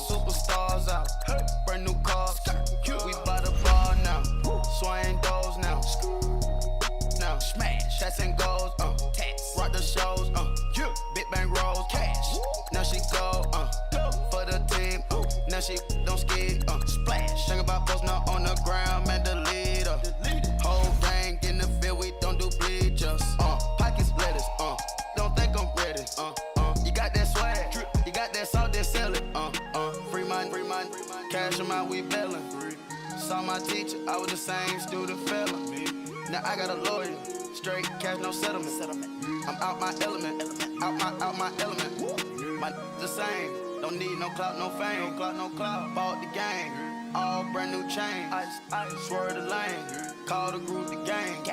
Superstars out. Brand new cars. We by the bar now. Swaying doors now. Now smash. Shots and goals. Rock the shows. Big bang rolls. Cash. Now she go. For the team. Now she don't skid. Splash. Think about posting up on the ground. Man, the leader. Whole gang in the field. We don't do bleachers. Pockets lettuce. Don't think I'm ready. You got that swag. You got that salt, then sell it. Free mind. Cash them out, we bailin'. Saw my teacher, I was the same student felon. Now I got a lawyer, straight cash, no settlement. I'm out my element, out my element. My the same, don't need no clout, no fame. No clout. Bought the game, all brand new chain. Ice, swerve the lane, call the group the gang.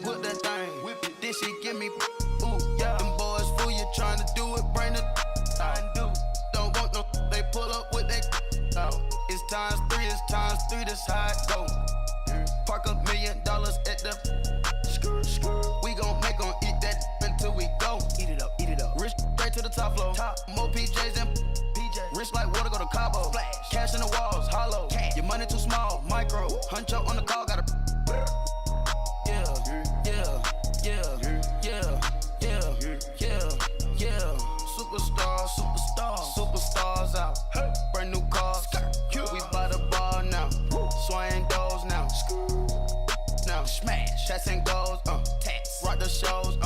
Whip that thing, whip it. This shit give me, ooh yeah. Them boys fool you tryna do it, bring the don't want no, they pull up with they It's times three, this how it go. Park $1 million at the we gon' make 'em eat that until we go. Eat it up. Rich straight to the top floor. More PJs than PJs. Rich like water, go to Cabo. Splash. Cash in the walls, hollow. Cash. Your money too small, micro. Huncho on the call, gotta Superstars out. Brand new cars. We by the bar now. Swaying doors now. Now smash. Shots and goals. Rock the shows.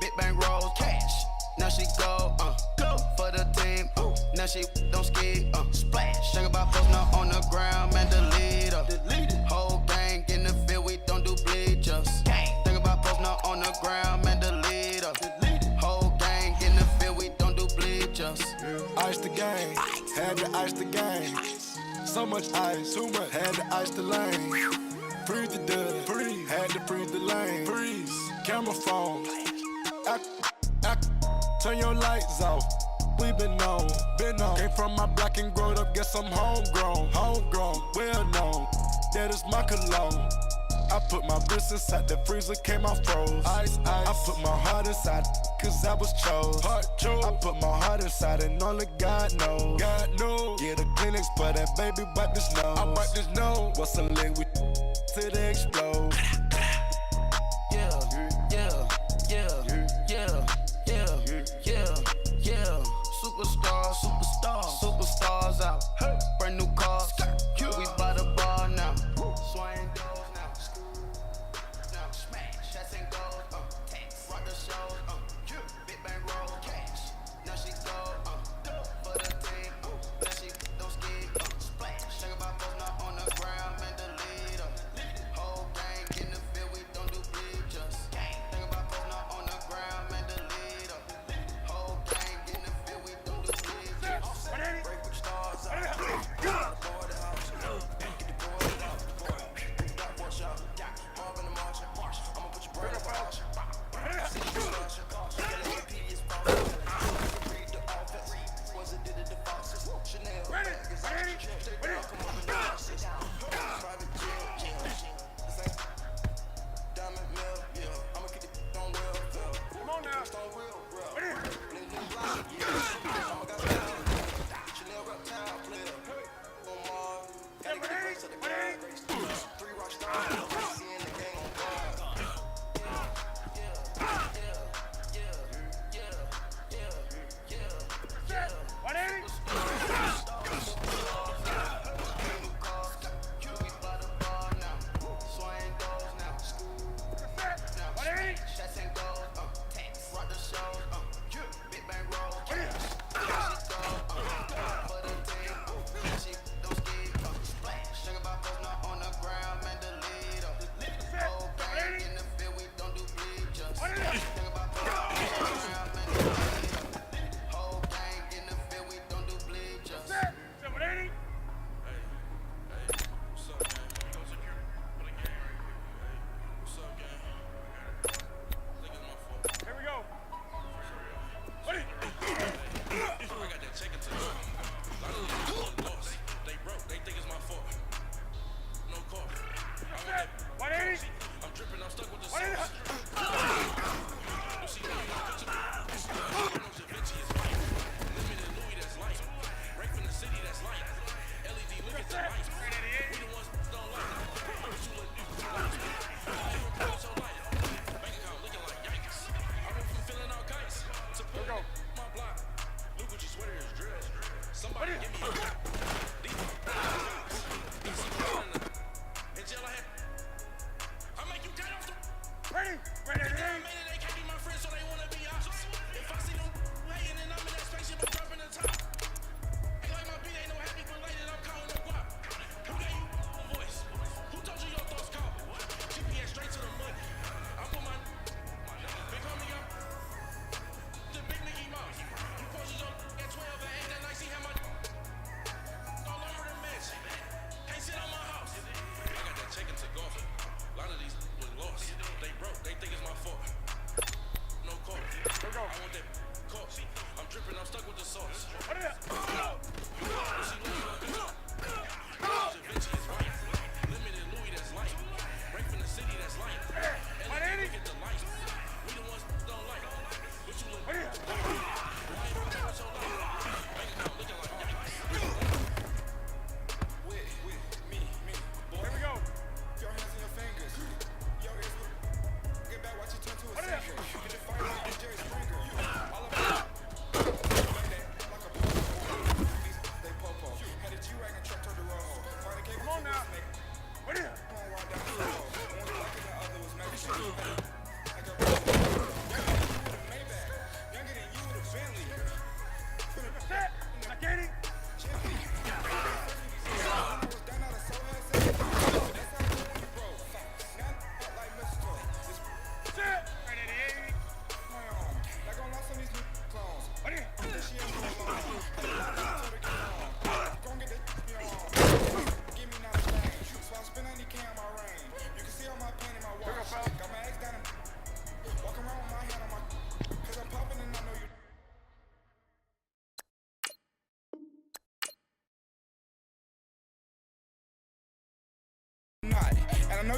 Big bang rolls. Cash. Now she go. For the team. Now she don't skid. Splash. Think about posting up on the ground. Man, the leader. Whole gang in the field. We don't do bleachers. Think about posting up on the ground. Man, the leader. Whole gang in the field. We don't do bleachers. Ice the game, had to ice the game. So much ice, too much, had to ice the lane. Freeze the dud, had to freeze the lane. Freeze, camera phone. Turn your lights off. We been on. Came from my block and growed up, guess I'm homegrown, well known. That is my cologne. I put my wrist inside the freezer, came out froze. Ice. I put my heart inside, cause I was chose. I put my heart inside and only God knows. Yeah, the clinics for that baby, wipe this nose. I wipe this nose. What's a leg with till they explode? Superstars out. Brand new cars. We by the bar now. Swaying doors now. Now smash. Shots and goals. Rock the shows. Big bang roll. Cash. Now she go. For the team. Now she don't skid. Splash. Think about posting up on the ground. Man, the leader. Whole gang in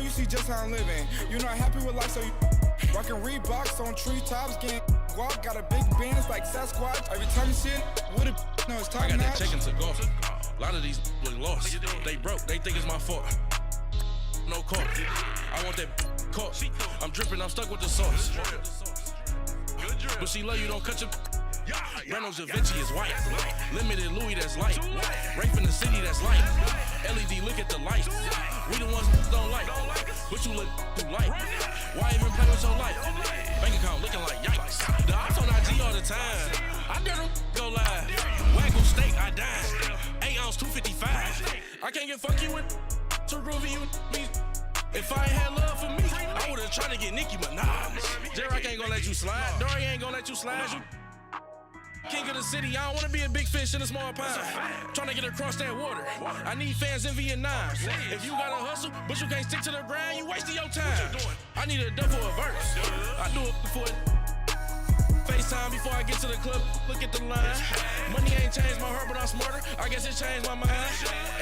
you see just how I'm living. You're not happy with life, so you rockin' Reeboks on treetops, getting walk, got a big bands like Sasquatch. Every time you see it, with it, no, it's top I got notch. that check into golf. A lot of these look lost. They broke, they think it's my fault. No call. I want that caught. I'm dripping, I'm stuck with the sauce. But she love you, don't cut your. Reynolds Da Vinci is white. Limited Louis, that's light. Rape in the city, that's light. LED, look at the light. We the ones that don't like. But you look too light. Why even play with your life? Bank account looking like yikes. The ops on IG all the time. I dare them go live. Wagyu steak, I dine. 8 ounce, 255. I can't get fuck you with too groovy, you me. If I ain't had love for me, I would've tried to get Nicki Minaj. J-Rock ain't gonna let you slide. Dory ain't gonna let you slide. You king of the city, I don't wanna be a big fish in a small pond. Trying to get across that water. I need fans in Vietnam. If you gotta hustle, but you can't stick to the grind, you wasting your time. I need a double a verse. I do it before FaceTime before I get to the club. Look at the line. Money ain't changed my heart, but I'm smarter. I guess it changed my mind.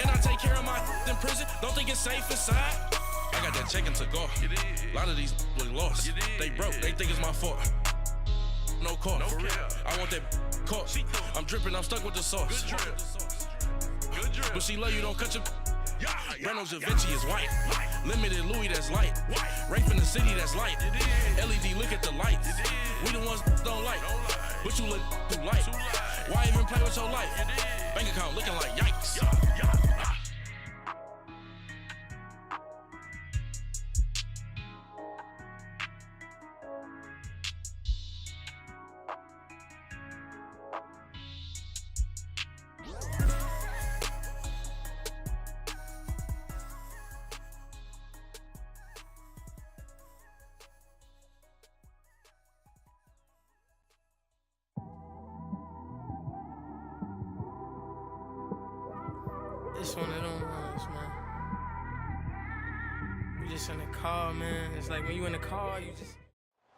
And I take care of my in prison. Don't think it's safe inside. I got that check into golf. A lot of these look lost. They broke, they think it's my fault. No call, for real. I want that caught. I'm dripping, I'm stuck with the sauce. But she love you, don't cut your. Reynolds Da Vinci is white. Limited Louis, that's light. Rape in the city, that's light. LED, look at the lights. We the ones that don't like. But you look too light. Why even play with your life? Bank account looking like yikes. It's one of them ones, man. You just in the car, man. It's like when you in the car, you just...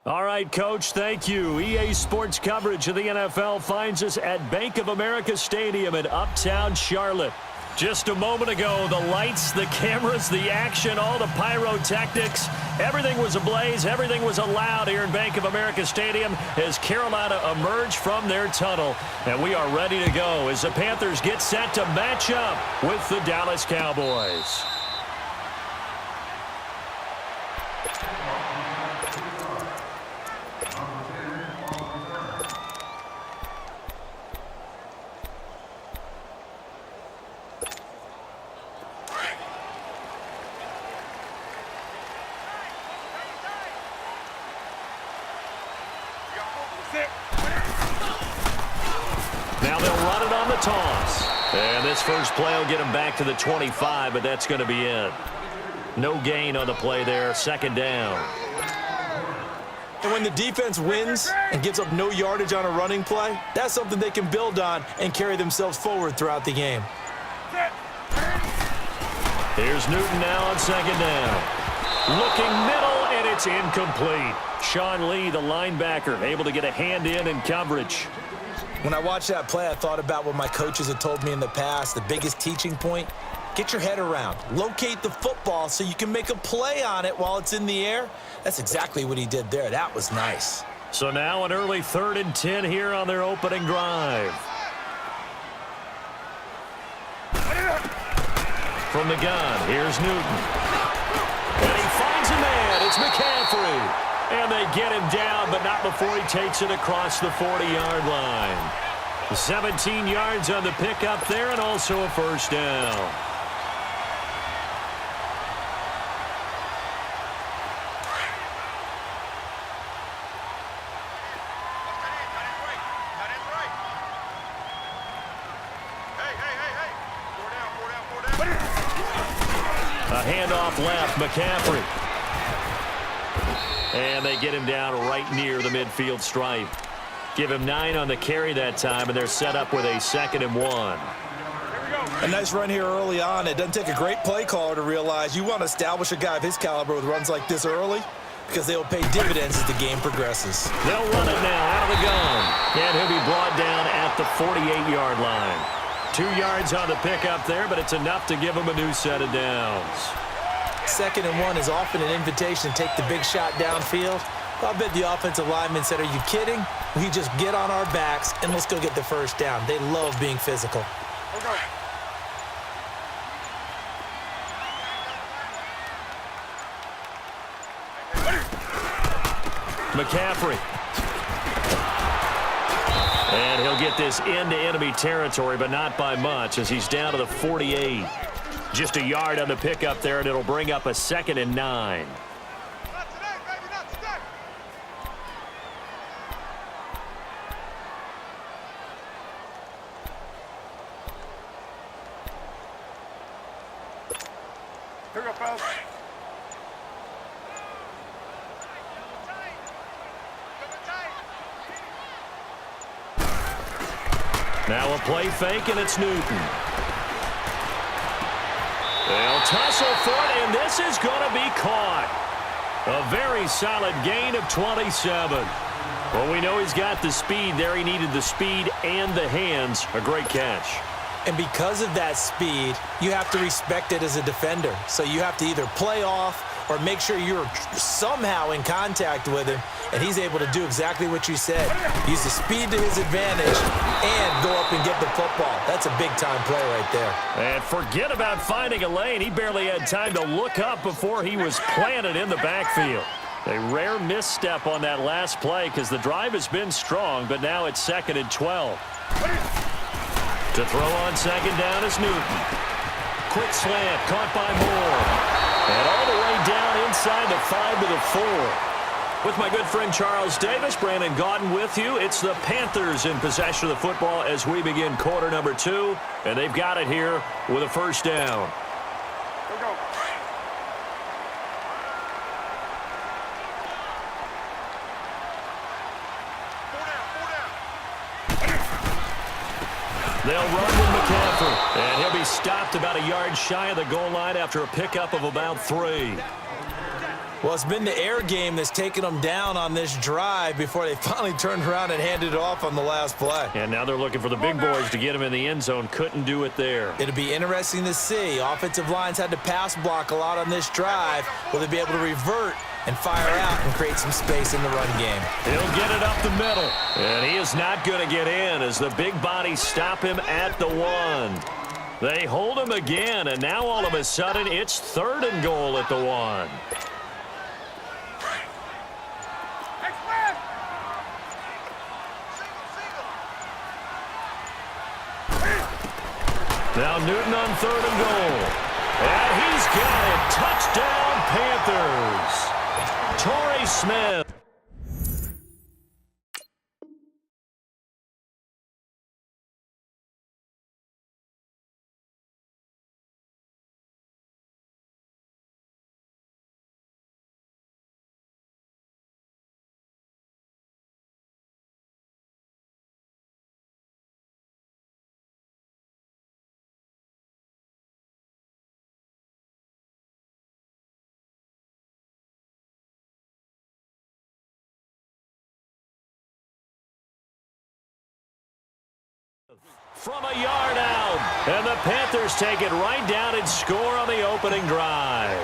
All right, Coach, thank you. EA Sports coverage of the NFL finds us at Bank of America Stadium in Uptown Charlotte. Just a moment ago, the lights, the cameras, the action, all the pyrotechnics, everything was ablaze, everything was allowed here in Bank of America Stadium as Carolina emerged from their tunnel. And we are ready to go as the Panthers get set to match up with the Dallas Cowboys. Now they'll run it on the toss. And this first play will get them back to the 25, but that's going to be it. No gain on the play there, second down. And when the defense wins and gives up no yardage on a running play, that's something they can build on and carry themselves forward throughout the game. Here's Newton now on second down. Looking middle, and it's incomplete. Sean Lee, the linebacker, able to get a hand in coverage. When I watched that play, I thought about what my coaches had told me in the past. The biggest teaching point, get your head around. Locate the football so you can make a play on it while it's in the air. That's exactly what he did there. That was nice. So now an early 3rd and 10 here on their opening drive. From the gun, here's Newton. And he finds a man. It's McCaffrey. And they get him down, but not before he takes it across the 40-yard line. 17 yards on the pickup there and also a first down. A handoff left, McCaffrey. And they get him down right near the midfield stripe. Give him 9 on the carry that time, and they're set up with a 2nd and 1. A nice run here early on. It doesn't take a great play caller to realize you want to establish a guy of his caliber with runs like this early because they will pay dividends as the game progresses. They'll run it now out of the gun. And he'll be brought down at the 48-yard line. 2 yards on the pickup there, but it's enough to give him a new set of downs. 2nd and 1 is often an invitation to take the big shot downfield. I bet the offensive lineman said, are you kidding? We just get on our backs and let's go get the first down. They love being physical. Okay. McCaffrey. And he'll get this into enemy territory, but not by much as he's down to the 48. Just a yard on the pickup there, and it'll bring up a 2nd and 9. Here we go, fellas. Now a play fake, and it's Newton. They'll tussle for it, and this is going to be caught. A very solid gain of 27. Well, we know he's got the speed there. He needed the speed and the hands. A great catch. And because of that speed, you have to respect it as a defender. So you have to either play off or make sure you're somehow in contact with him, and he's able to do exactly what you said. Use the speed to his advantage and go up and get the football. That's a big-time play right there. And forget about finding a lane. He barely had time to look up before he was planted in the backfield. A rare misstep on that last play because the drive has been strong, but now it's 2nd and 12. To throw on 2nd down is Newton. Quick slant, caught by Moore. And all the way down inside the 5 to the 4. With my good friend Charles Davis, Brandon Gaudin with you. It's the Panthers in possession of the football as we begin quarter number 2. And they've got it here with a first down. Go. They'll run with McCaffrey, and he'll be stopped about a yard shy of the goal line after a pickup of about 3. Well, it's been the air game that's taken them down on this drive before they finally turned around and handed it off on the last play. And now they're looking for the big boys to get him in the end zone. Couldn't do it there. It'll be interesting to see. Offensive lines had to pass block a lot on this drive. Will they be able to revert and fire out and create some space in the run game? He'll get it up the middle. And he is not going to get in as the big bodies stop him at the 1. They hold him again, and now all of a sudden it's 3rd and goal at the 1. Now Newton on 3rd and goal. And he's got it. Touchdown, Panthers. Torrey Smith. From a yard out, and the Panthers take it right down and score on the opening drive.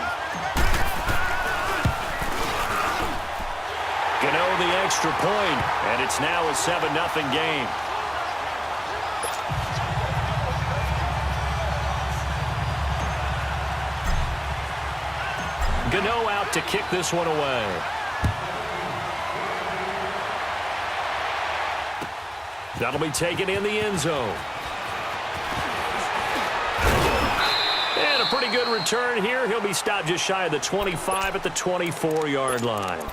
Gano the extra point, and it's now a 7-0 game. Gano out to kick this one away. That'll be taken in the end zone. And a pretty good return here. He'll be stopped just shy of the 25 at the 24-yard line.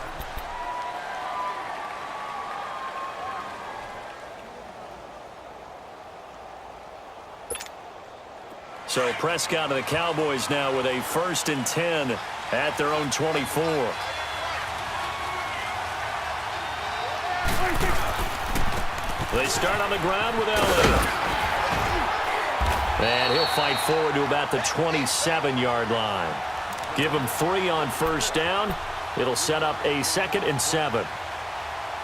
So Prescott and the Cowboys now with a 1st and 10 at their own 24. They start on the ground with Elliott. And he'll fight forward to about the 27-yard line. Give him 3 on 1st down. It'll set up a 2nd and 7.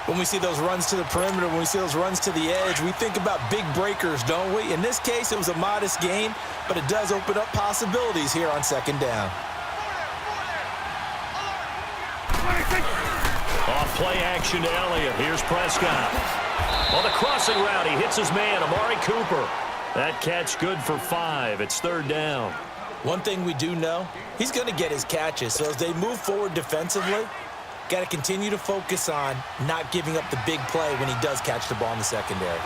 When we see those runs to the perimeter, when we see those runs to the edge, we think about big breakers, don't we? In this case, it was a modest gain, but it does open up possibilities here on 2nd down. play action to Elliott. Here's Prescott. On the crossing route, he hits his man, Amari Cooper. That catch good for 5. It's 3rd down. One thing we do know, he's going to get his catches. So as they move forward defensively, got to continue to focus on not giving up the big play when he does catch the ball in the secondary.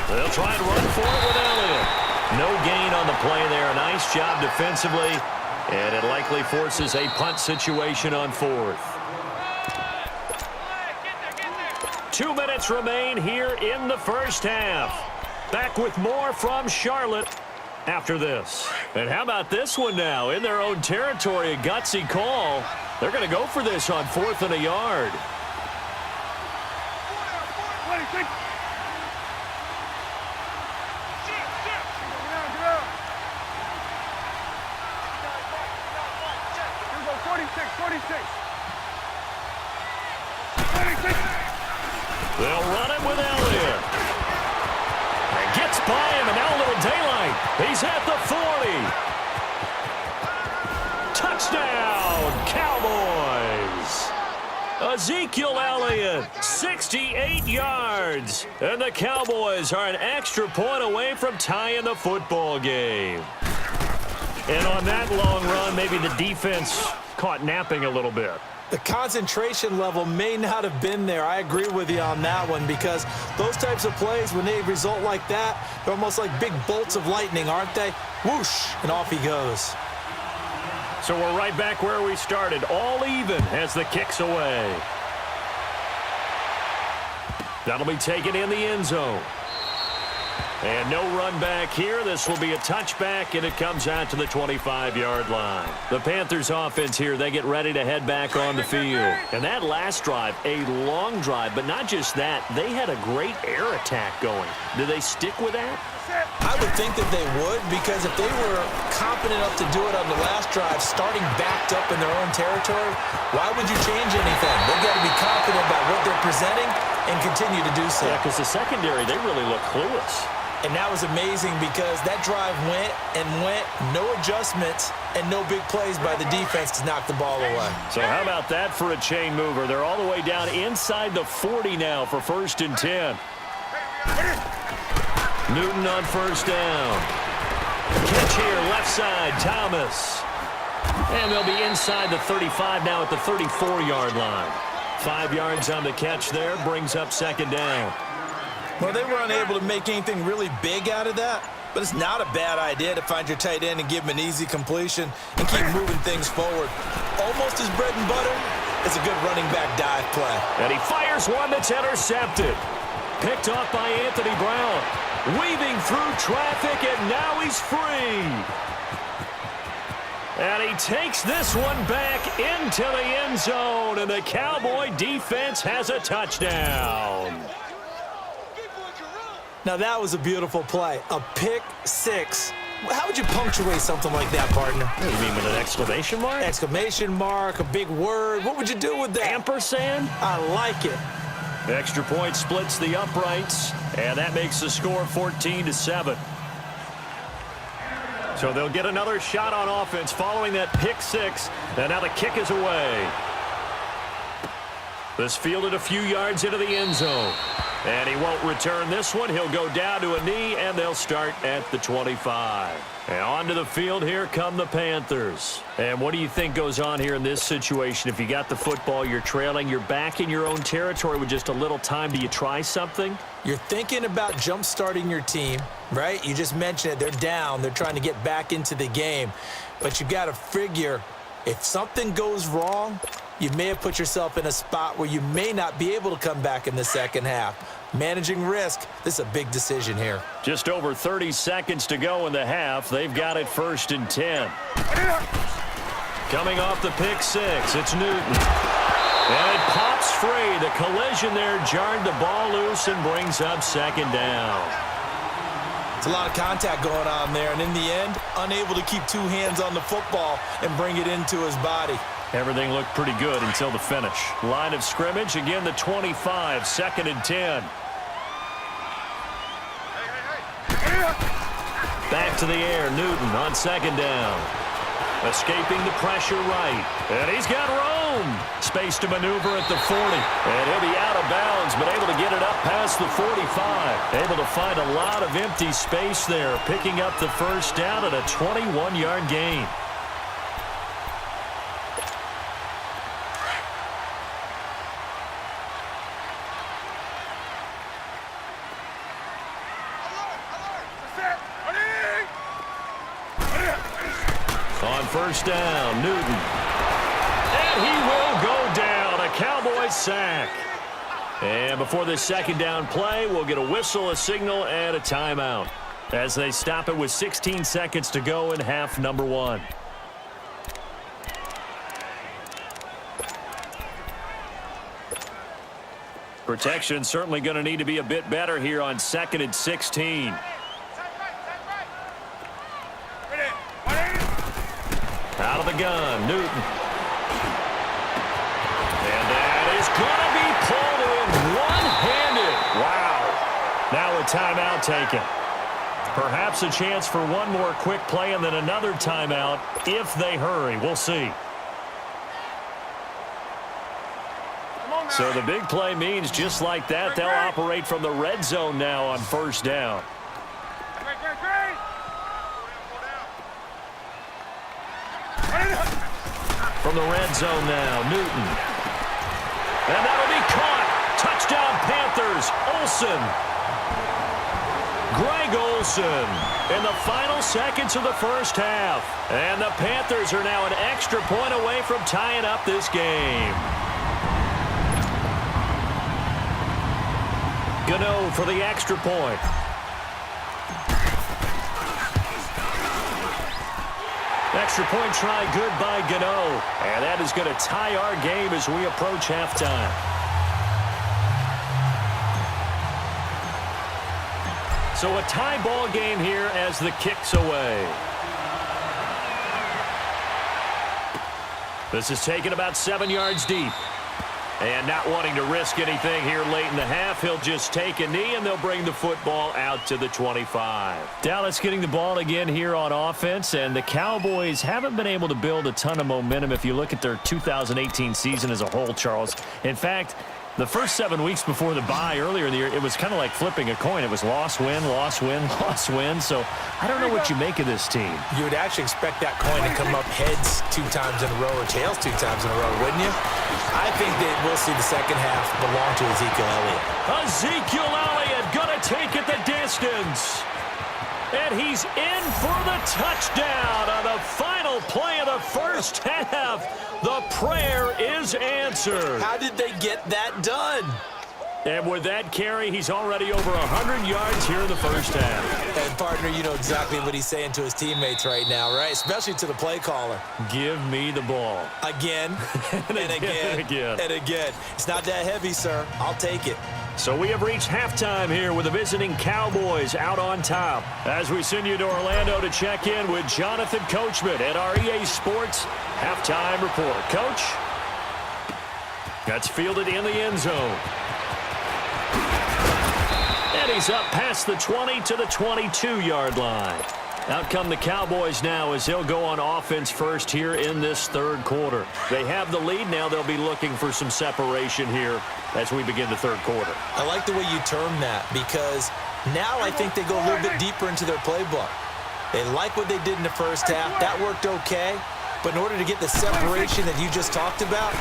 They'll try and run for it with Elliott. No gain on the play there. Nice job defensively. And it likely forces a punt situation on 4th. 2 minutes remain here in the first half. Back with more from Charlotte after this. And how about this one now? In their own territory, a gutsy call. They're going to go for this on 4th and a yard. They'll run it with Elliott. And gets by him, and now a little daylight. He's at the 40. Touchdown, Cowboys. Ezekiel Elliott, 68 yards. And the Cowboys are an extra point away from tying the football game. And on that long run, maybe the defense caught napping a little bit. The concentration level may not have been there. I agree with you on that one because those types of plays, when they result like that, they're almost like big bolts of lightning, aren't they? Whoosh, and off he goes. So we're right back where we started, all even as the kick's away. That'll be taken in the end zone. And no run back here. This will be a touchback, and it comes out to the 25-yard line. The Panthers offense here, they get ready to head back on the field. And that last drive, a long drive, but not just that. They had a great air attack going. Do they stick with that? I would think that they would, because if they were confident enough to do it on the last drive, starting backed up in their own territory, why would you change anything? They've got to be confident about what they're presenting and continue to do so. Yeah, because the secondary, they really look clueless. And that was amazing because that drive went and went, no adjustments, and no big plays by the defense to knock the ball away. So how about that for a chain mover? They're all the way down inside the 40 now for 1st and 10. Newton on 1st down. Catch here, left side, Thomas. And they'll be inside the 35 now at the 34-yard line. 5 yards on the catch there, brings up 2nd down. Well, they were unable to make anything really big out of that, but it's not a bad idea to find your tight end and give him an easy completion and keep moving things forward. Almost his bread and butter is a good running back dive play. And he fires one that's intercepted. Picked off by Anthony Brown. Weaving through traffic, and now he's free. And he takes this one back into the end zone, and the Cowboy defense has a touchdown. Now, that was a beautiful play. A pick six. How would you punctuate something like that, partner? You mean with an exclamation mark? Exclamation mark, a big word. What would you do with that? Ampersand? I like it. Extra point splits the uprights, and that makes the score 14-7. So they'll get another shot on offense following that pick six, and now the kick is away. This fielded a few yards into the end zone. And he won't return this one. He'll go down to a knee, and they'll start at the 25. And onto the field, here come the Panthers. And what do you think goes on here in this situation? If you got the football, you're trailing, you're back in your own territory with just a little time. Do you try something? You're thinking about jump-starting your team, right? You just mentioned it. They're down. They're trying to get back into the game. But you got to figure, if something goes wrong, you may have put yourself in a spot where you may not be able to come back in the second half. Managing risk, this is a big decision here. Just over 30 seconds to go in the half. They've got it 1st and 10. Coming off the pick six, it's Newton. And it pops free. The collision there jarred the ball loose and brings up 2nd down. It's a lot of contact going on there, and in the end, unable to keep two hands on the football and bring it into his body. Everything looked pretty good until the finish. Line of scrimmage, again the 25, 2nd and 10. Back to the air, Newton on second down. Escaping the pressure right. And he's got room. Space to maneuver at the 40. And he'll be out of bounds, but able to get it up past the 45. Able to find a lot of empty space there, picking up the first down at a 21-yard gain. On first down, Newton. And he will go down. A Cowboys sack. And before this second down play, we'll get a whistle, a signal, and a timeout as they stop it with 16 seconds to go in half number 1. Protection certainly going to need to be a bit better here on 2nd and 16. Out of the gun, Newton. And that is going to be pulled in one-handed. Wow. Now a timeout taken. Perhaps a chance for one more quick play and then another timeout if they hurry. We'll see. So the big play means just like that, they'll operate from the red zone now on first down. From the red zone now, Newton. And that'll be caught. Touchdown Panthers. Olsen. Greg Olsen in the final seconds of the first half. And the Panthers are now an extra point away from tying up this game. Gano for the extra point. Extra point try good by Gano. And that is going to tie our game as we approach halftime. So a tie ball game here as the kick's away. This is taken about 7 yards deep. And not wanting to risk anything here late in the half, he'll just take a knee, and they'll bring the football out to the 25. Dallas getting the ball again here on offense, and the Cowboys haven't been able to build a ton of momentum if you look at their 2018 season as a whole, Charles. In fact, the first 7 weeks before the bye earlier in the year, it was kind of like flipping a coin. It was loss, win, loss, win, loss, win. So I don't know what you make of this team. You would actually expect that coin to come up heads 2 times in a row or tails 2 times in a row, wouldn't you? I think that we'll see the second half belong to Ezekiel Elliott. Ezekiel Elliott going to take it the distance. And he's in for the touchdown on the final play of the first half. The prayer is answered. How did they get that done? And with that carry, he's already over 100 yards here in the first half. And, partner, you know exactly what he's saying to his teammates right now, right? Especially to the play caller. Give me the ball. Again, and again, and again. It's not that heavy, sir. I'll take it. So we have reached halftime here with the visiting Cowboys out on top. As we send you to Orlando to check in with Jonathan Coachman at our EA Sports Halftime Report. Coach, that's fielded in the end zone. And he's up past the 20 to the 22-yard line. Out come the Cowboys now as they'll go on offense first here in this third quarter. They have the lead. Now they'll be looking for some separation here as we begin the third quarter. I like the way you term that because now I think they go a little bit deeper into their playbook. They like what they did in the first half. That worked okay. But in order to get the separation that you just talked about,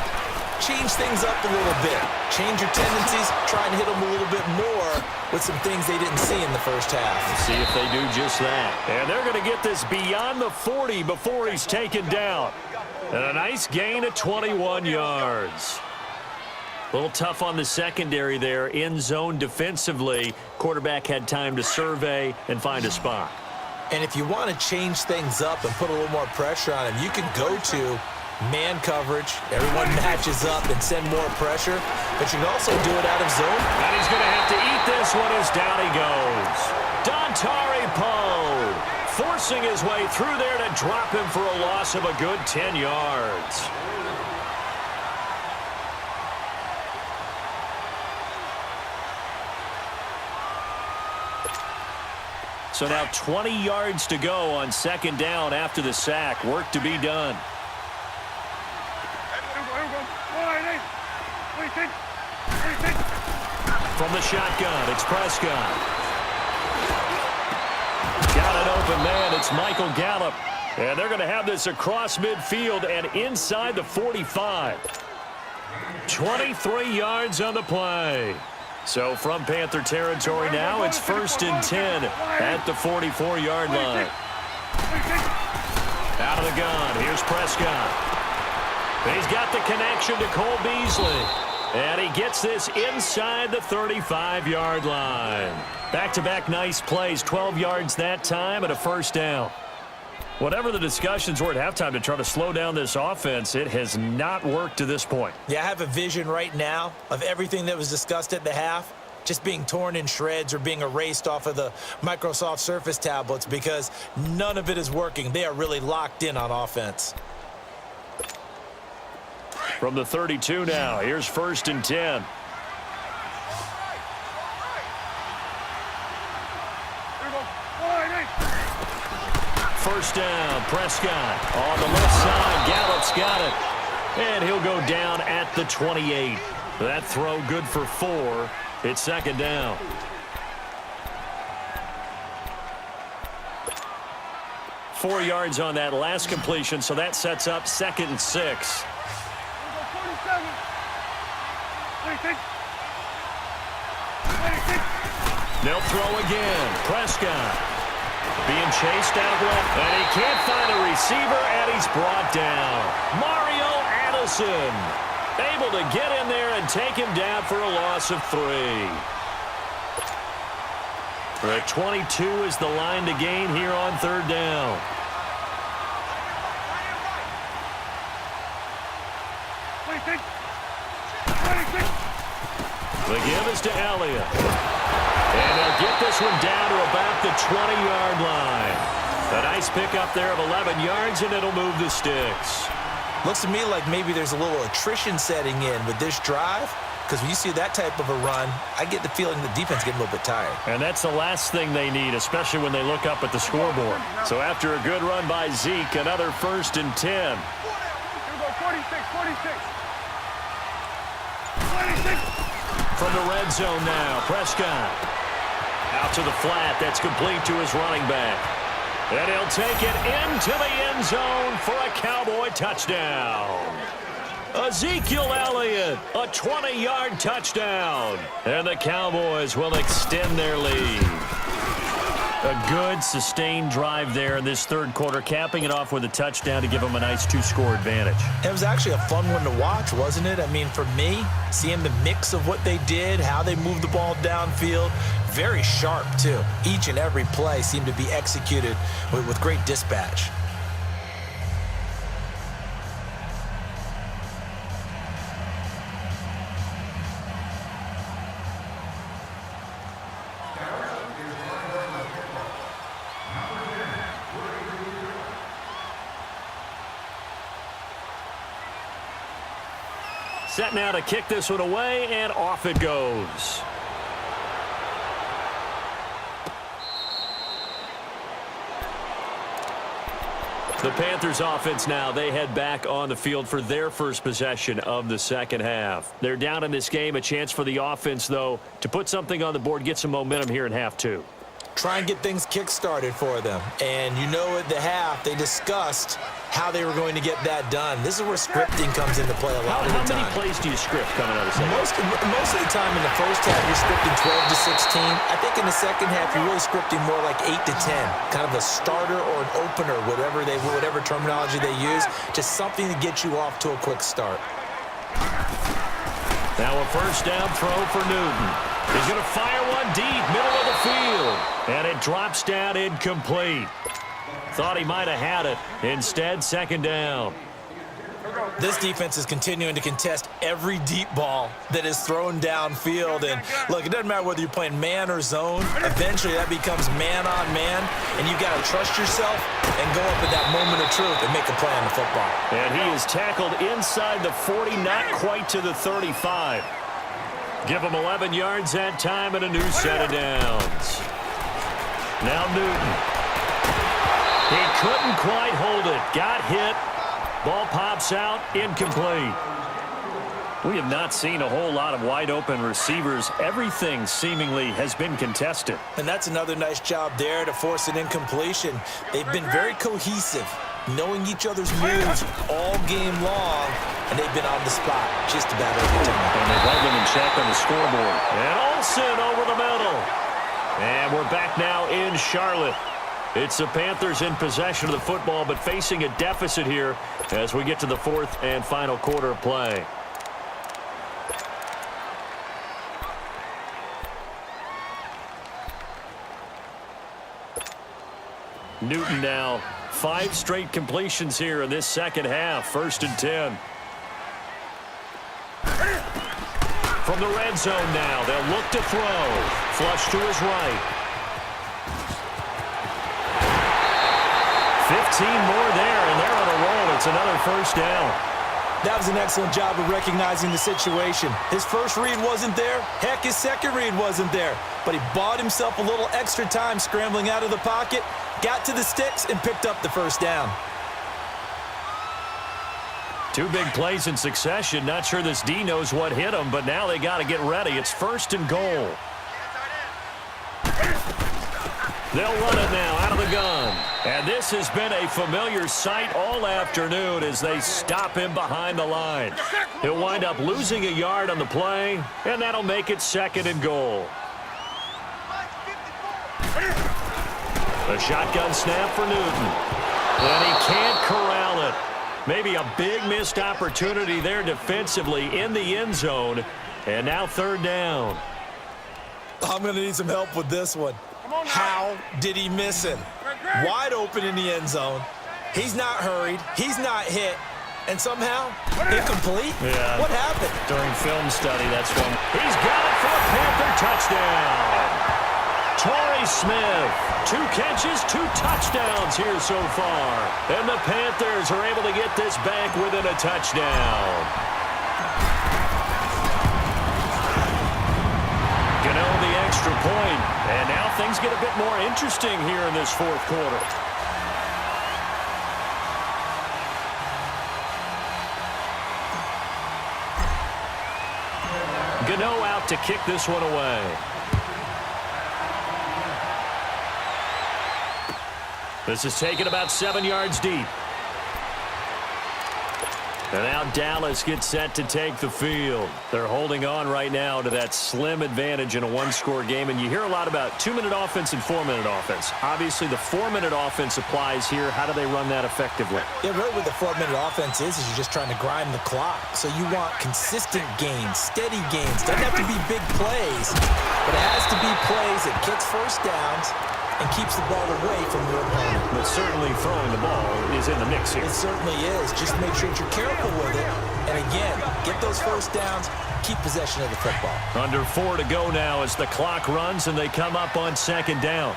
change things up a little bit. Change your tendencies. Try and hit them a little bit more with some things they didn't see in the first half. See if they do just that. And they're going to get this beyond the 40 before he's taken down. And a nice gain of 21 yards. A little tough on the secondary there. In zone defensively. Quarterback had time to survey and find a spot. And if you want to change things up and put a little more pressure on him, you can go to man coverage. Everyone matches up and send more pressure. But you can also do it out of zone. And he's going to have to eat this one as down he goes. Dontari Poe forcing his way through there to drop him for a loss of a good 10 yards. So now 20 yards to go on second down after the sack. Work to be done. From the shotgun, it's Prescott. Got an open man. It's Michael Gallup. And they're going to have this across midfield and inside the 45. 23 yards on the play. So from Panther territory now, it's 1st and 10 at the 44-yard line. Out of the gun, here's Prescott. He's got the connection to Cole Beasley. And he gets this inside the 35-yard line. Back-to-back nice plays, 12 yards that time and a first down. Whatever the discussions were at halftime to try to slow down this offense, it has not worked to this point. Yeah, I have a vision right now of everything that was discussed at the half just being torn in shreds or being erased off of the Microsoft Surface tablets because none of it is working. They are really locked in on offense. From the 32 now, here's 1st and 10. First down, Prescott on the left side. Gallup's got it. And he'll go down at the 28. That throw good for 4. It's second down. Four yards on that last completion, so that sets up 2nd and 6. They'll throw again. Prescott being chased out left, and he can't find a receiver, and he's brought down. Mario Addison able to get in there and take him down for a loss of 3. The 22 is the line to gain here on 3rd down. The give is to Elliott. And they'll get this one down to about the 20-yard line. A nice pickup there of 11 yards, and it'll move the sticks. Looks to me like maybe there's a little attrition setting in with this drive, because when you see that type of a run, I get the feeling the defense getting a little bit tired. And that's the last thing they need, especially when they look up at the scoreboard. So after a good run by Zeke, another 1st and 10. 46. From the red zone now, Prescott. Out to the flat, that's complete to his running back. And he'll take it into the end zone for a Cowboy touchdown. Ezekiel Elliott, a 20-yard touchdown. And the Cowboys will extend their lead. A good, sustained drive there in this 3rd quarter, capping it off with a touchdown to give them a nice 2-score advantage. It was actually a fun one to watch, wasn't it? I mean, for me, seeing the mix of what they did, how they moved the ball downfield, very sharp, too. Each and every play seemed to be executed with great dispatch. Set now to kick this one away, and off it goes. The Panthers offense now, they head back on the field for their first possession of the second half. They're down in this game, a chance for the offense, though, to put something on the board, get some momentum here in half 2. Try and get things kick-started for them. And you know at the half, they discussed how they were going to get that done. This is where scripting comes into play a lot of the time. How many plays do you script coming out of the second? Most of the time in the first half, you're scripting 12 to 16. I think in the second half, you're really scripting more like 8 to 10. Kind of a starter or an opener, whatever terminology they use. Just something to get you off to a quick start. Now a first down throw for Newton. He's going to fire one deep, middle of the field. And it drops down incomplete. Thought he might have had it. Instead, second down. This defense is continuing to contest every deep ball that is thrown downfield. And look, it doesn't matter whether you're playing man or zone. Eventually, that becomes man on man. And you've got to trust yourself and go up at that moment of truth and make a play on the football. And he is tackled inside the 40, not quite to the 35. Give him 11 yards that time and a new set of downs. Now Newton. He couldn't quite hold it. Got hit. Ball pops out. Incomplete. We have not seen a whole lot of wide-open receivers. Everything seemingly has been contested. And that's another nice job there to force an incompletion. They've been very cohesive, knowing each other's moves all game long, and they've been on the spot just about every time. And they've held them in check on the scoreboard. And Olsen over the middle. And we're back now in Charlotte. It's the Panthers in possession of the football, but facing a deficit here as we get to the fourth and final quarter of play. Newton now 5 straight completions here in this second half. 1st and 10. From the red zone now, they'll look to throw. Flush to his right. 15 more there, and they're on a roll. It's another 1st down. That was an excellent job of recognizing the situation. His first read wasn't there. Heck, his second read wasn't there. But he bought himself a little extra time scrambling out of the pocket, got to the sticks, and picked up the 1st down. 2 big plays in succession. Not sure this D knows what hit him, but now they got to get ready. It's 1st and goal. They'll run it now out of the gun. And this has been a familiar sight all afternoon as they stop him behind the line. He'll wind up losing a yard on the play, and that'll make it 2nd and goal. A shotgun snap for Newton. And he can't corral it. Maybe a big missed opportunity there defensively in the end zone. And now 3rd down. I'm going to need some help with this one. How did he miss him? Wide open in the end zone. He's not hurried. He's not hit. And somehow, incomplete? Yeah. What happened? During film study, that's one. He's got it for a Panther touchdown. Torrey Smith, 2 catches, 2 touchdowns here so far. And the Panthers are able to get this back within a touchdown. Gano the extra point. And now things get a bit more interesting here in this 4th quarter. Gano out to kick this one away. This is taken about 7 yards deep. And now Dallas gets set to take the field. They're holding on right now to that slim advantage in a 1-score game. And you hear a lot about 2-minute offense and 4-minute offense. Obviously, the 4-minute offense applies here. How do they run that effectively? Yeah, really what the 4-minute offense is you're just trying to grind the clock. So you want consistent gains, steady gains. Doesn't have to be big plays, but it has to be plays that gets 1st downs and keeps the ball away from your opponent. But certainly throwing the ball is in the mix here. It certainly is. Just make sure that you're careful with it. And again, get those 1st downs, keep possession of the football. Under 4 to go now as the clock runs and they come up on 2nd down.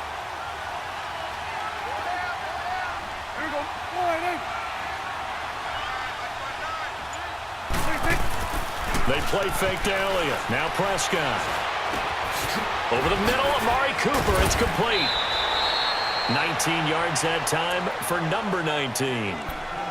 They play fake to Elliott. Now Prescott. Over the middle, Amari Cooper. It's complete. 19 yards that time for number 19.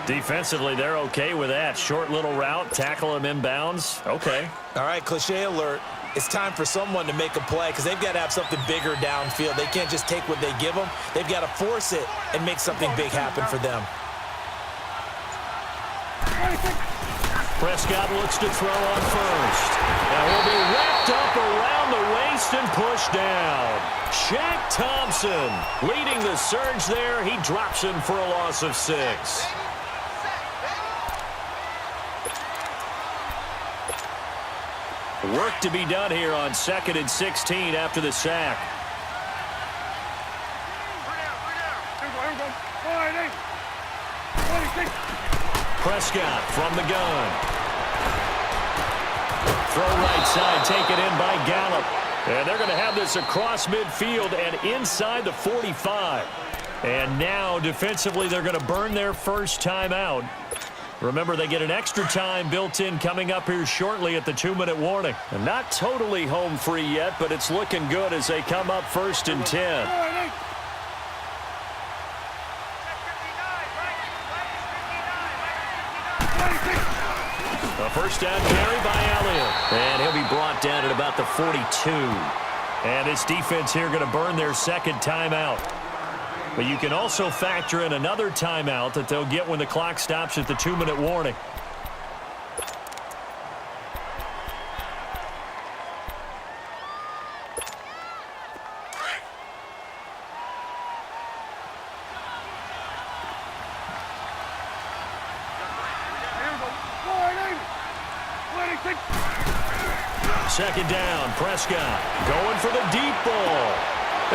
Defensively, they're okay with that. Short little route, tackle him inbounds. Okay. All right, cliche alert. It's time for someone to make a play because they've got to have something bigger downfield. They can't just take what they give them. They've got to force it and make something big happen for them. Prescott looks to throw on 1st. Now he'll be wrapped up around the waist and pushed down. Shaq Thompson leading the surge there. He drops him for a loss of 6. Work to be done here on 2nd and 16 after the sack. Prescott from the gun. Throw right side, taken in by Gallup. And they're going to have this across midfield and inside the 45. And now defensively they're going to burn their 1st time out. Remember, they get an extra time built in coming up here shortly at the 2-minute warning. And not totally home free yet, but it's looking good as they come up 1st and 10. A first down carry by Elliott. And he'll be brought down at about the 42. And this defense here going to burn their second timeout. But you can also factor in another timeout that they'll get when the clock stops at the 2-minute warning. Second down, Prescott going for the deep ball.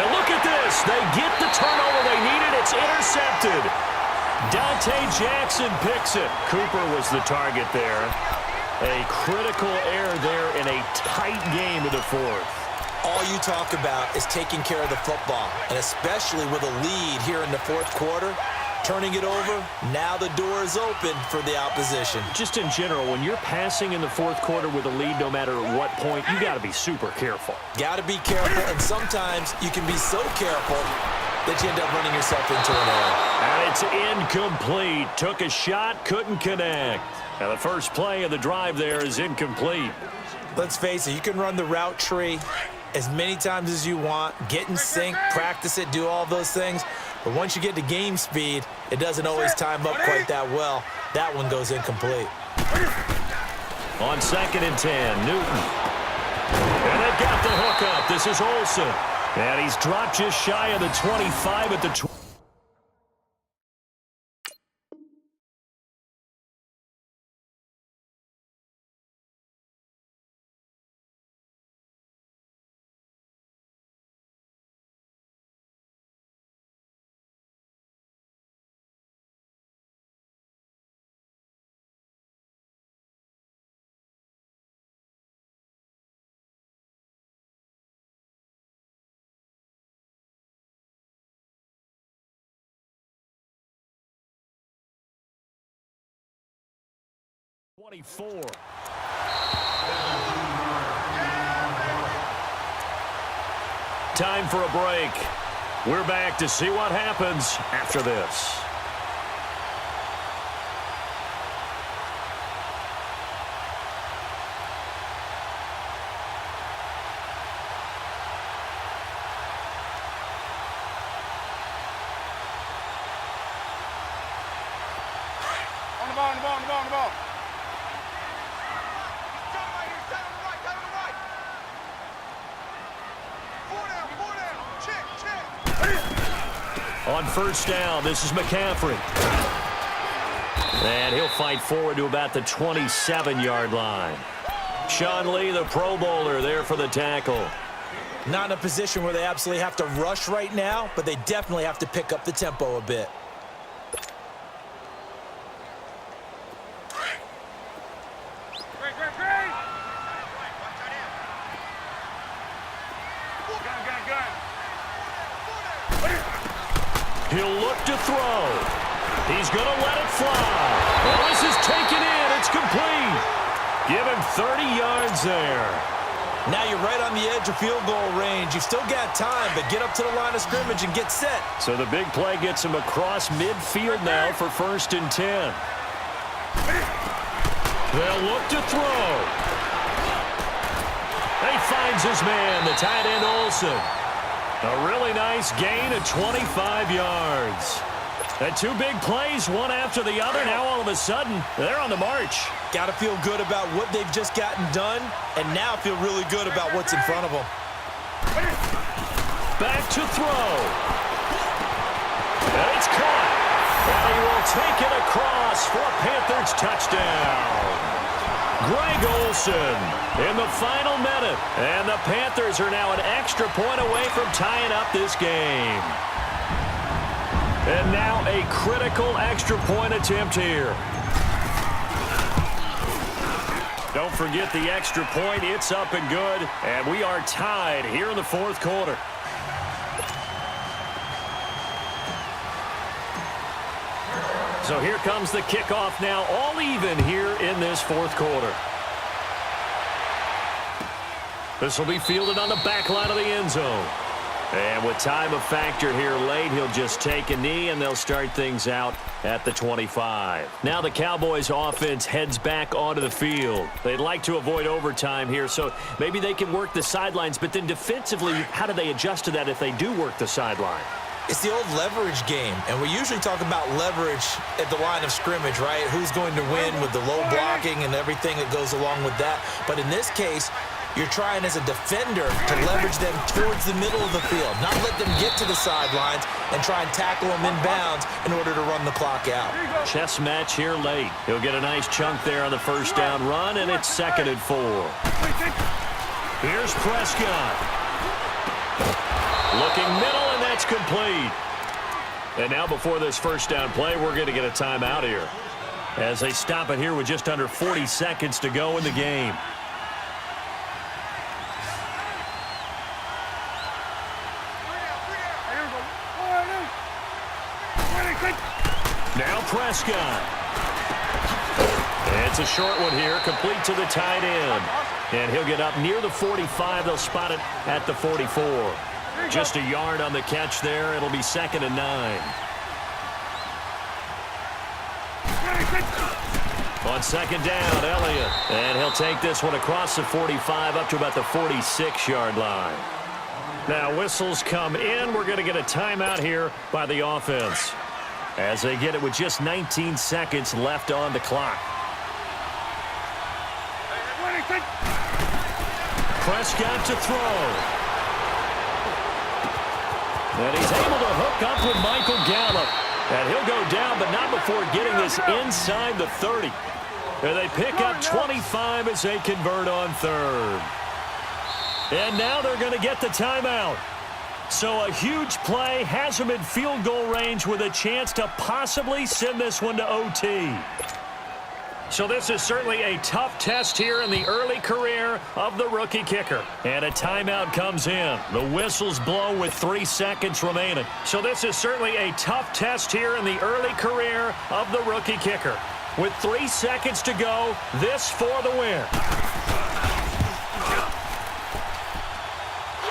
And look at this. They get the turnover they needed. It's intercepted. Dante Jackson picks it. Cooper was the target there. A critical error there in a tight game in the fourth. All you talk about is taking care of the football, and especially with a lead here in the fourth quarter. Turning it over, now the door is open for the opposition. Just in general, when you're passing in the fourth quarter with a lead, no matter what point, you got to be super careful. Got to be careful, and sometimes you can be so careful that you end up running yourself into an error. And it's incomplete. Took a shot, couldn't connect. And the first play of the drive there is incomplete. Let's face it, you can run the route tree as many times as you want, get in sync, practice it, do all those things. But once you get to game speed, it doesn't always time up quite that well. That one goes incomplete. On 2nd and 10, Newton. And they've got the hook up. This is Olsen. And he's dropped just shy of the 25 at the 20. Time for a break. We're back to see what happens after this. On the ball. On first down, this is McCaffrey. And he'll fight forward to about the 27-yard line. Sean Lee, the Pro Bowler, there for the tackle. Not in a position where they absolutely have to rush right now, but they definitely have to pick up the tempo a bit. He'll look to throw. He's going to let it fly. Well, this is taken in. It's complete. Give him 30 yards there. Now you're right on the edge of field goal range. You've still got time, but get up to the line of scrimmage and get set. So the big play gets him across midfield now for 1st and 10. They'll look to throw. He finds his man, the tight end Olsen. A really nice gain of 25 yards. And two big plays, one after the other. Now all of a sudden, they're on the march. Got to feel good about what they've just gotten done, and now feel really good about what's in front of them. Back to throw. And it's caught. And he will take it across for a Panthers touchdown. Greg Olsen in the final minute. And the Panthers are now an extra point away from tying up this game. And now a critical extra point attempt here. Don't forget the extra point. It's up and good. And we are tied here in the fourth quarter. So here comes the kickoff now, all even here in this fourth quarter. This will be fielded on the back line of the end zone. And with time a factor here late, he'll just take a knee, and they'll start things out at the 25. Now the Cowboys offense heads back onto the field. They'd like to avoid overtime here, so maybe they can work the sidelines, but then defensively, how do they adjust to that if they do work the sideline? It's the old leverage game, and we usually talk about leverage at the line of scrimmage, right? Who's going to win with the low blocking and everything that goes along with that. But in this case, you're trying as a defender to leverage them towards the middle of the field, not let them get to the sidelines and try and tackle them inbounds in order to run the clock out. Chess match here late. He'll get a nice chunk there on the first down run, and it's 2nd and 4. Here's Prescott. Looking middle, and that's complete. And now before this first down play, we're going to get a timeout here as they stop it here with just under 40 seconds to go in the game. Now Prescott. It's a short one here, complete to the tight end. And he'll get up near the 45. They'll spot it at the 44. Just a yard on the catch there. It'll be 2nd and 9. On 2nd down, Elliott. And he'll take this one across the 45 up to about the 46-yard line. Now whistles come in. We're going to get a timeout here by the offense as they get it with just 19 seconds left on the clock. Prescott to throw. And he's able to hook up with Michael Gallup. And he'll go down, but not before getting this inside the 30. And they pick up 25 as they convert on 3rd. And now they're going to get the timeout. So a huge play has them in field goal range with a chance to possibly send this one to OT. So this is certainly a tough test here in the early career of the rookie kicker. And a timeout comes in. The whistles blow with 3 seconds remaining. So this is certainly a tough test here in the early career of the rookie kicker. With 3 seconds to go, this for the win.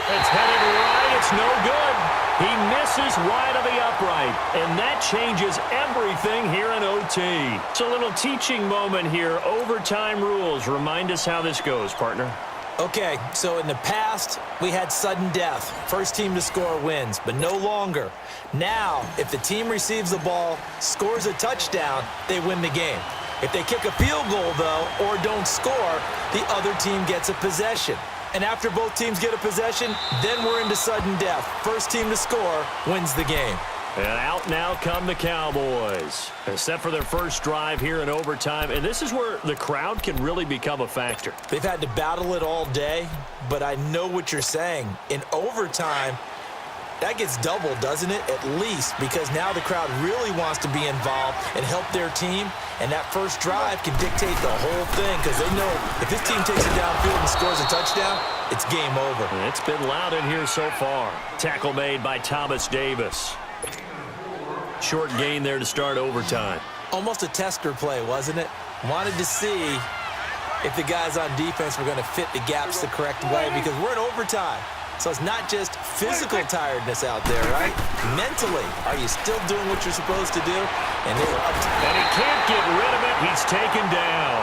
It's headed right. It's no good. He misses wide of the upright, and that changes everything here in OT. It's a little teaching moment here. Overtime rules. Remind us how this goes, partner. Okay, so in the past, we had sudden death. First team to score wins, but no longer. Now, if the team receives the ball, scores a touchdown, they win the game. If they kick a field goal, though, or don't score, the other team gets a possession. And after both teams get a possession, then we're into sudden death. First team to score wins the game. And out now come the Cowboys. Except for their first drive here in overtime. And this is where the crowd can really become a factor. They've had to battle it all day, but I know what you're saying. In overtime, that gets doubled, doesn't it? At least, because now the crowd really wants to be involved and help their team. And that first drive can dictate the whole thing because they know if this team takes it downfield and scores a touchdown, it's game over. It's been loud in here so far. Tackle made by Thomas Davis. Short gain there to start overtime. Almost a tester play, wasn't it? Wanted to see if the guys on defense were going to fit the gaps the correct way because we're in overtime. So it's not just physical tiredness out there, right? Mentally, are you still doing what you're supposed to do? And they were up to and he can't get rid of it. He's taken down.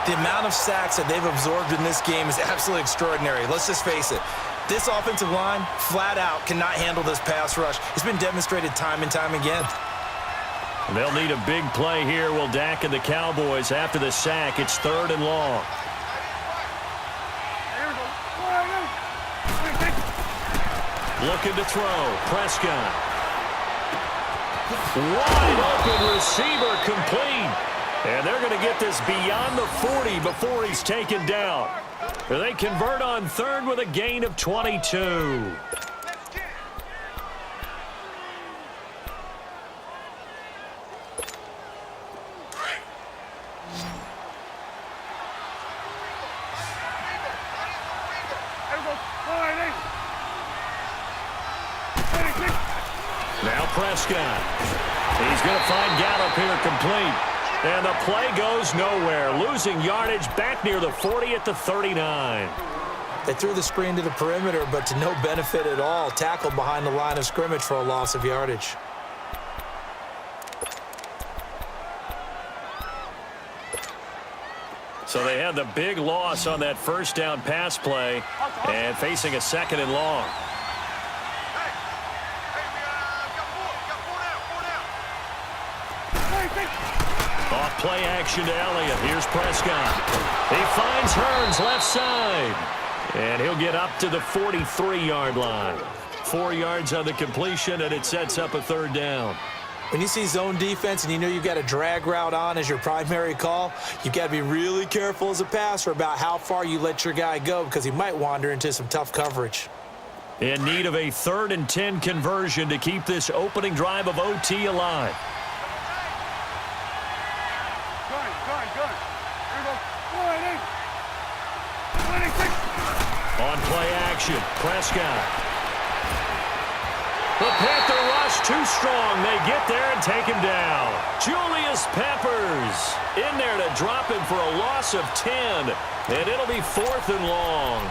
The amount of sacks that they've absorbed in this game is absolutely extraordinary. Let's just face it. This offensive line, flat out, cannot handle this pass rush. It's been demonstrated time and time again. They'll need a big play here. Will Dak and the Cowboys after the sack. It's 3rd and long. Looking to throw. Prescott. Wide open receiver complete. And they're going to get this beyond the 40 before he's taken down. They convert on 3rd with a gain of 22. Now Prescott. He's going to find Gallup here complete. And the play goes nowhere. Losing yardage back near the 40 at the 39. They threw the screen to the perimeter, but to no benefit at all. Tackled behind the line of scrimmage for a loss of yardage. So they had the big loss on that first down pass play and facing a 2nd and long. Off play action to Elliott. Here's Prescott. He finds Hearns left side. And he'll get up to the 43-yard line. 4 yards on the completion, and it sets up a 3rd down. When you see zone defense and you know you've got a drag route on as your primary call, you've got to be really careful as a passer about how far you let your guy go because he might wander into some tough coverage. In need of a 3rd and 10 conversion to keep this opening drive of OT alive. On play action, Prescott. The Panther rush too strong. They get there and take him down. Julius Peppers in there to drop him for a loss of 10. And it'll be 4th and long.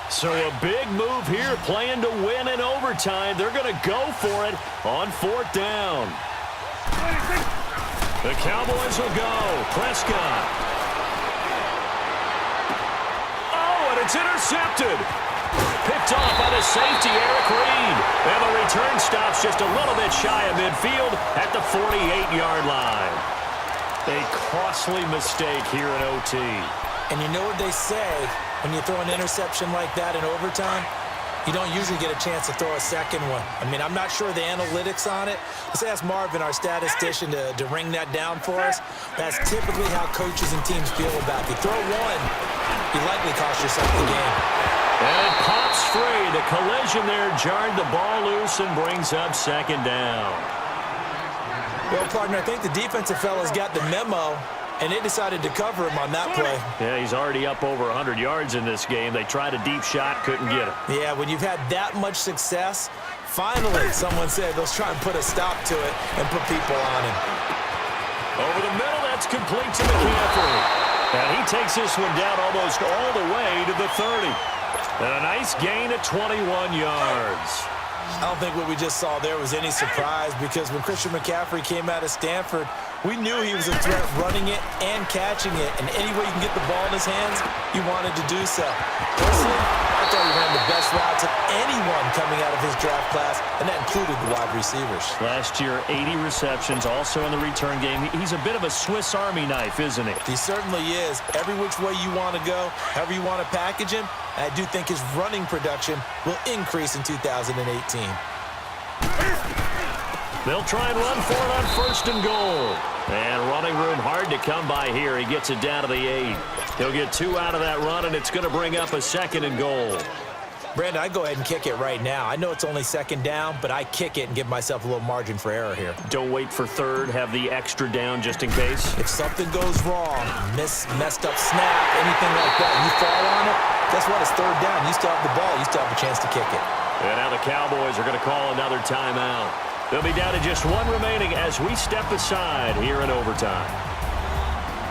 So a big move here, playing to win in overtime. They're going to go for it on 4th down. The Cowboys will go. Prescott. Oh, and it's intercepted. Picked off by the safety, Eric Reed. And the return stops just a little bit shy of midfield at the 48-yard line. A costly mistake here in OT. And you know what they say, when you throw an interception like that in overtime, you don't usually get a chance to throw a second one. I mean, I'm not sure the analytics on it. Let's ask Marvin, our statistician, to ring that down for us. That's typically how coaches and teams feel about it. You throw one, you likely cost yourself the game. And it pops free. The collision there jarred the ball loose and brings up 2nd down. Well, partner, I think the defensive fellas got the memo, and they decided to cover him on that play. Yeah, he's already up over 100 yards in this game. They tried a deep shot, couldn't get it. Yeah, when you've had that much success, finally, someone said, let's try and put a stop to it and put people on him. Over the middle, that's complete to McCaffrey. And he takes this one down almost all the way to the 30. And a nice gain at 21 yards. I don't think what we just saw there was any surprise because when Christian McCaffrey came out of Stanford, we knew he was a threat running it and catching it. And any way you can get the ball in his hands, he wanted to do so. Personally, I thought he ran the best routes of anyone coming out of his draft class, and that included the wide receivers. Last year, 80 receptions, also in the return game. He's a bit of a Swiss Army knife, isn't he? He certainly is. Every which way you want to go, however you want to package him, I do think his running production will increase in 2018. They'll try and run for it on 1st and goal. And running room hard to come by here. He gets it down to the 8. He'll get 2 out of that run, and it's going to bring up a 2nd and goal. Brandon, I go ahead and kick it right now. I know it's only 2nd down, but I kick it and give myself a little margin for error here. Don't wait for 3rd. Have the extra down just in case. If something goes wrong, messed up snap, anything like that, you fall on it, guess what? It's 3rd down. You still have the ball. You still have a chance to kick it. And now the Cowboys are going to call another timeout. They'll be down to just 1 remaining as we step aside here in overtime.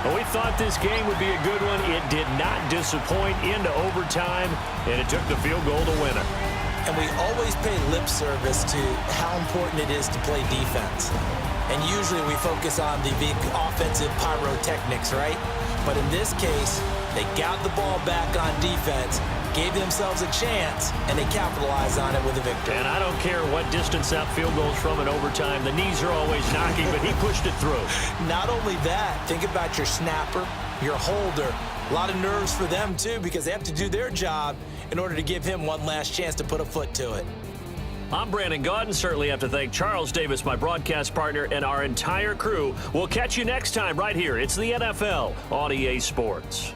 Well, we thought this game would be a good one. It did not disappoint into overtime, and it took the field goal to win it. And we always pay lip service to how important it is to play defense. And usually we focus on the big offensive pyrotechnics, right? But in this case, they got the ball back on defense, gave themselves a chance, and they capitalized on it with a victory. And I don't care what distance that field goes from in overtime. The knees are always knocking, but he pushed it through. Not only that, think about your snapper, your holder. A lot of nerves for them, too, because they have to do their job in order to give him one last chance to put a foot to it. I'm Brandon Gaudin. Certainly have to thank Charles Davis, my broadcast partner, and our entire crew. We'll catch you next time right here. It's the NFL on EA Sports.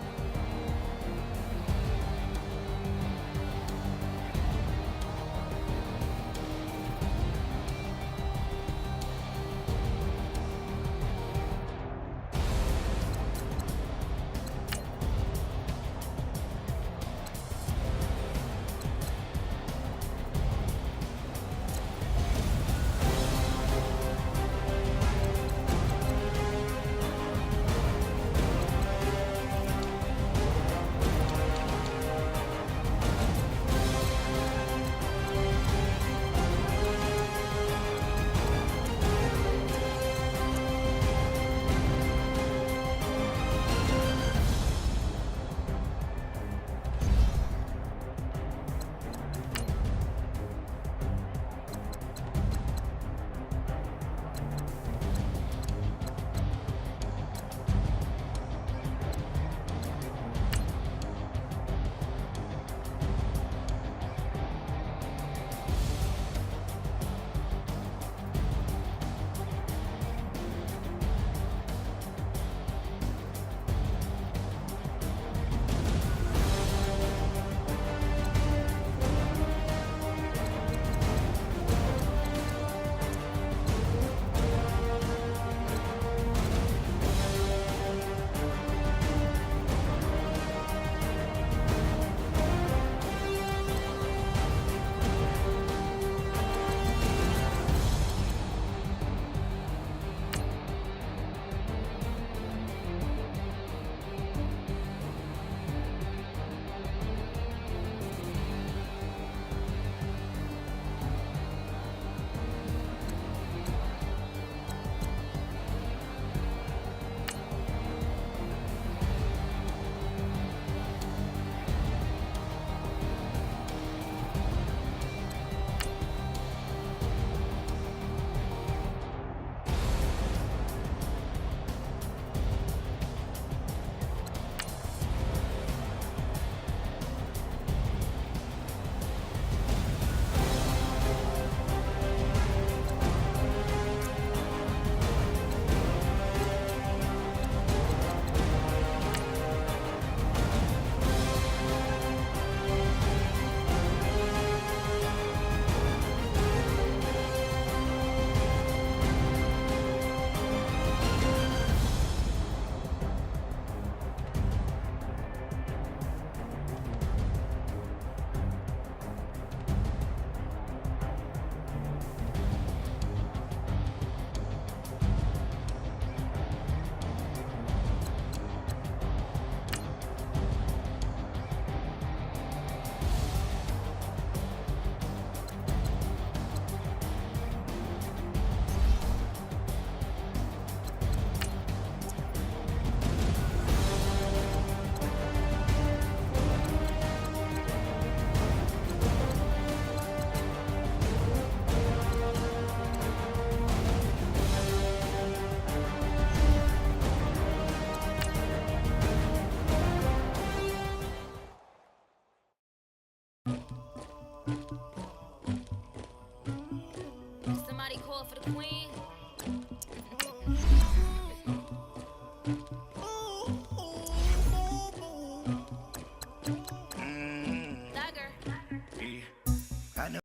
Somebody call for the queen.